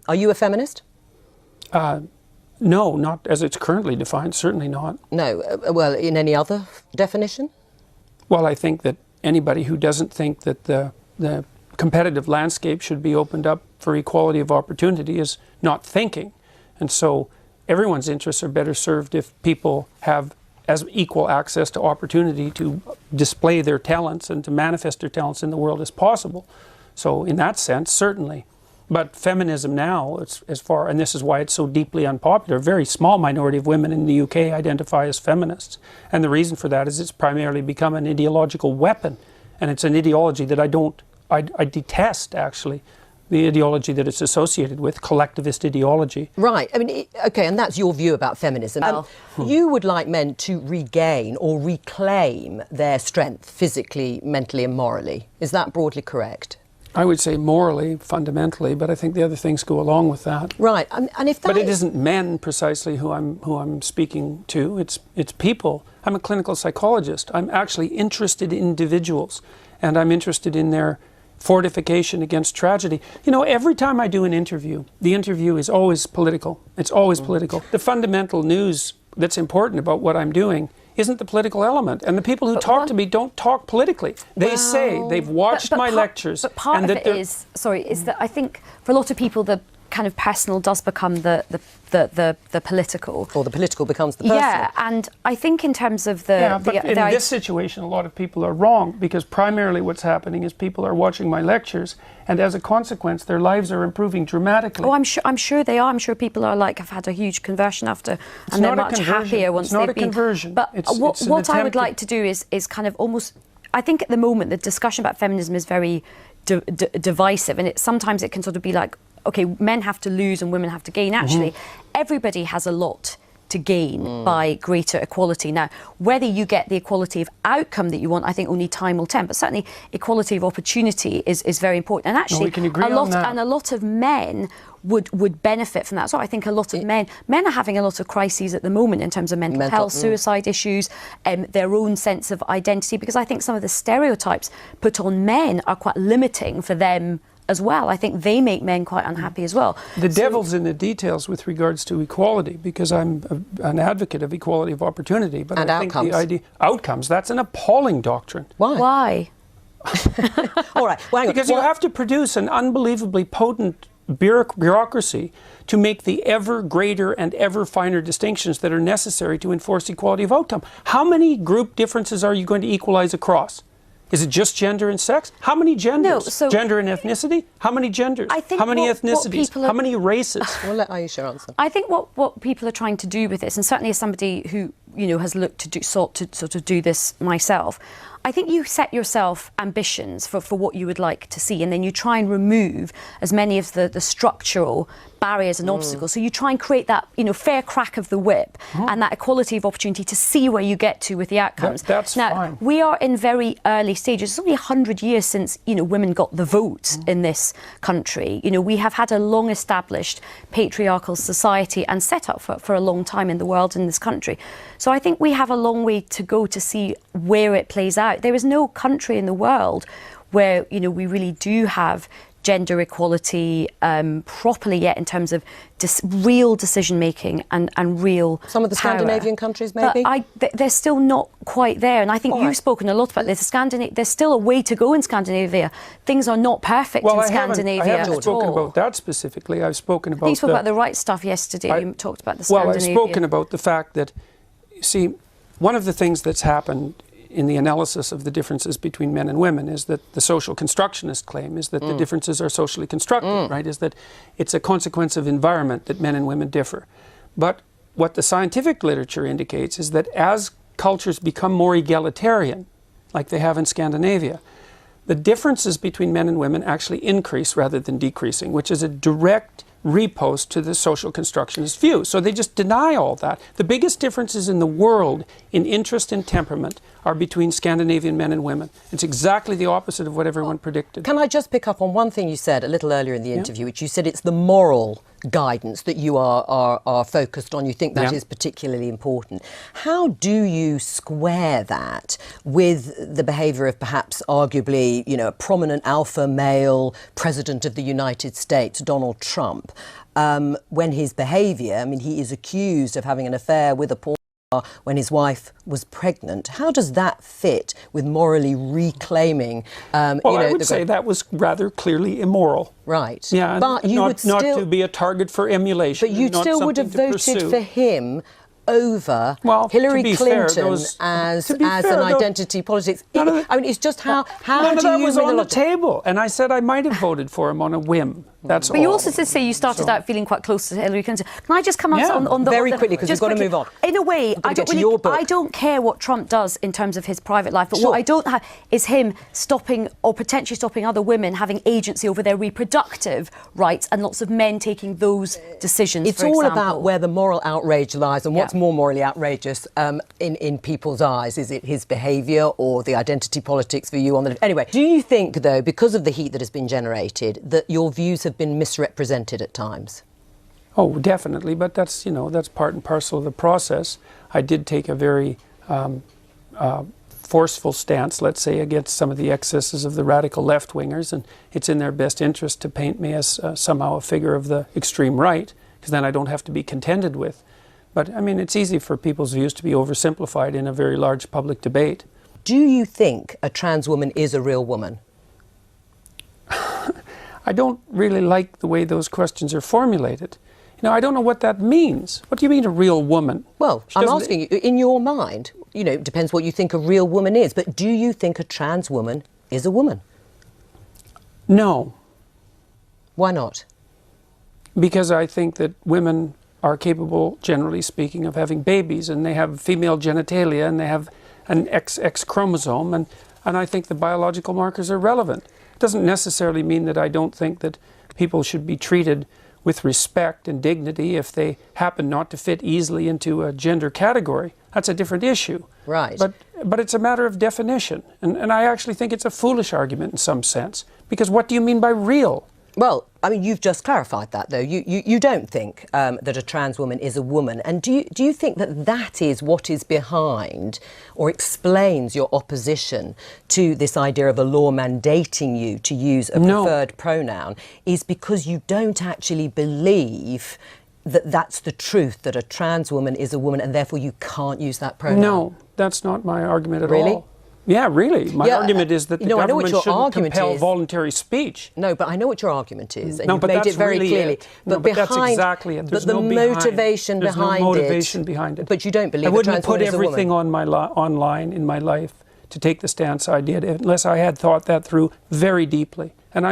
Are you a feminist? No, not as it's currently defined, certainly not. No, well, in any other definition? Well, I think that anybody who doesn't think that the competitive landscape should be opened up for equality of opportunity is not thinking. And so everyone's interests are better served if people have as equal access to opportunity to display their talents and to manifest their talents in the world as possible. So in that sense, certainly. But feminism now, and this is why it's so deeply unpopular, a very small minority of women in the UK identify as feminists. And the reason for that is it's primarily become an ideological weapon. And it's an ideology that I detest, actually, the ideology that it's associated with, collectivist ideology. Right. I mean, okay, and that's your view about feminism. You would like men to regain or reclaim their strength physically, mentally and morally. Is that broadly correct? I would say morally, fundamentally, but I think the other things go along with that. Right, and if that But it isn't men precisely who I'm speaking to. It's people. I'm a clinical psychologist. I'm actually interested in individuals, and I'm interested in their fortification against tragedy. You know, every time I do an interview, the interview is always political. It's always political. The fundamental news that's important about what I'm doing isn't the political element. And the people who talk to me don't talk politically. They say they've watched my lectures. But part of it is that I think for a lot of people the kind of personal does become the political. Or the political becomes the personal. Yeah, and I think in terms of in this situation, a lot of people are wrong, because primarily what's happening is people are watching my lectures, and as a consequence, their lives are improving dramatically. Oh, I'm sure they are. I'm sure people are have had a huge conversion after, and they're much happier once they've been. It's not a conversion. But what I would like to do is kind of almost. I think at the moment the discussion about feminism is very divisive, and sometimes it can sort of be like, okay, men have to lose and women have to gain. Actually, everybody has a lot to gain by greater equality. Now, whether you get the equality of outcome that you want, I think only time will tell. But certainly, equality of opportunity is very important. And actually, we can agree on that. And a lot of men would benefit from that. So I think a lot of men are having a lot of crises at the moment in terms of mental health, suicide issues, their own sense of identity, because I think some of the stereotypes put on men are quite limiting for them as well. I think they make men quite unhappy as well. The devil's in the details with regards to equality, because I'm an advocate of equality of opportunity. But and I think outcomes. the idea outcomes, that's an appalling doctrine. Why? All right. Well, because you have to produce an unbelievably potent bureaucracy to make the ever greater and ever finer distinctions that are necessary to enforce equality of outcome. How many group differences are you going to equalize across? Is it just gender and sex? How many genders? No, so gender and ethnicity? How many genders? I think how many ethnicities? How many races? We'll let Ayesha answer. I think what people are trying to do with this, and certainly as somebody who has sought to sort of do this myself, I think you set yourself ambitions for what you would like to see, and then you try and remove as many of the structural barriers and obstacles. So you try and create that fair crack of the whip and that equality of opportunity to see where you get to with the outcomes. That's now, fine. We are in very early stages. It's only 100 years since women got the vote in this country. We have had a long established patriarchal society and set up for a long time in the world, in this country. So I think we have a long way to go to see where it plays out. There is no country in the world where we really do have gender equality properly yet in terms of real decision making and real some of the power. Scandinavian countries maybe, but they're still not quite there, and I think you've spoken a lot about this. There's still a way to go in Scandinavia. Things are not perfect in Scandinavia. I haven't spoken about that specifically. I've spoken about. You spoke about the right stuff yesterday. You talked about the Scandinavian. Well, I've spoken about the fact that, see, one of the things that's happened in the analysis of the differences between men and women is that the social constructionist claim is that the differences are socially constructed, right? Is that it's a consequence of environment that men and women differ. But what the scientific literature indicates is that as cultures become more egalitarian, like they have in Scandinavia, the differences between men and women actually increase rather than decreasing, which is a direct repost to the social constructionist view. So they just deny all that. The biggest differences in the world in interest and temperament are between Scandinavian men and women. It's exactly the opposite of what everyone predicted. Can I just pick up on one thing you said a little earlier in the interview, which you said it's the moral guidance that you are focused on. You think that is particularly important. How do you square that with the behaviour of perhaps arguably, you know, a prominent alpha male president of the United States, Donald Trump, when his behaviour, I mean, he is accused of having an affair with a porn star when his wife was pregnant. How does that fit with morally reclaiming? Well, you know, I would say that was rather clearly immoral. Right. Yeah, but you would still, not to be a target for emulation. But you still would have voted for him over Hillary Clinton as an identity politics. I mean, it's just how none do of that you was on the table, and I said I might have voted for him on a whim. That's But you also did say you started out feeling quite close to Hillary Clinton. Can I just come on the very quickly, because we've got to move on. In a way, I don't care what Trump does in terms of his private life, but what I don't have is him stopping or potentially stopping other women having agency over their reproductive rights, and lots of men taking those decisions. It's all about where the moral outrage lies, and what's more morally outrageous in people's eyes. Is it his behaviour or the identity politics for you on the... Anyway, do you think, though, because of the heat that has been generated, that your views have been misrepresented at times? Oh, definitely, but that's, you know, that's part and parcel of the process. I did take a very forceful stance, let's say, against some of the excesses of the radical left-wingers, and it's in their best interest to paint me as somehow a figure of the extreme right, because then I don't have to be contended with. But, I mean, it's easy for people's views to be oversimplified in a very large public debate. Do you think a trans woman is a real woman? I don't really like the way those questions are formulated. You know, I don't know what that means. What do you mean, a real woman? Well, I'm asking you, in your mind, you know, it depends what you think a real woman is, but do you think a trans woman is a woman? No. Why not? Because I think that women are capable, generally speaking, of having babies, and they have female genitalia, and they have an XX chromosome, and I think the biological markers are relevant. It doesn't necessarily mean that I don't think that people should be treated with respect and dignity if they happen not to fit easily into a gender category. That's a different issue. Right. But it's a matter of definition, and I actually think it's a foolish argument in some sense, because what do you mean by real? Well, I mean, you've just clarified that, though. You don't think that a trans woman is a woman. And do you think that that is what is behind or explains your opposition to this idea of a law mandating you to use a preferred pronoun, is because you don't actually believe that that's the truth, that a trans woman is a woman, and therefore you can't use that pronoun? No, that's not my argument at all. Really? Yeah, really. My argument is that the government shouldn't compel voluntary speech. No, but I know what your argument is, and no, you've but made that's it very really clearly. It. No, but that's exactly it. There's but the motivation behind no motivation behind it. But you don't believe I wouldn't have put everything on my online in my life to take the stance I did unless I had thought that through very deeply. And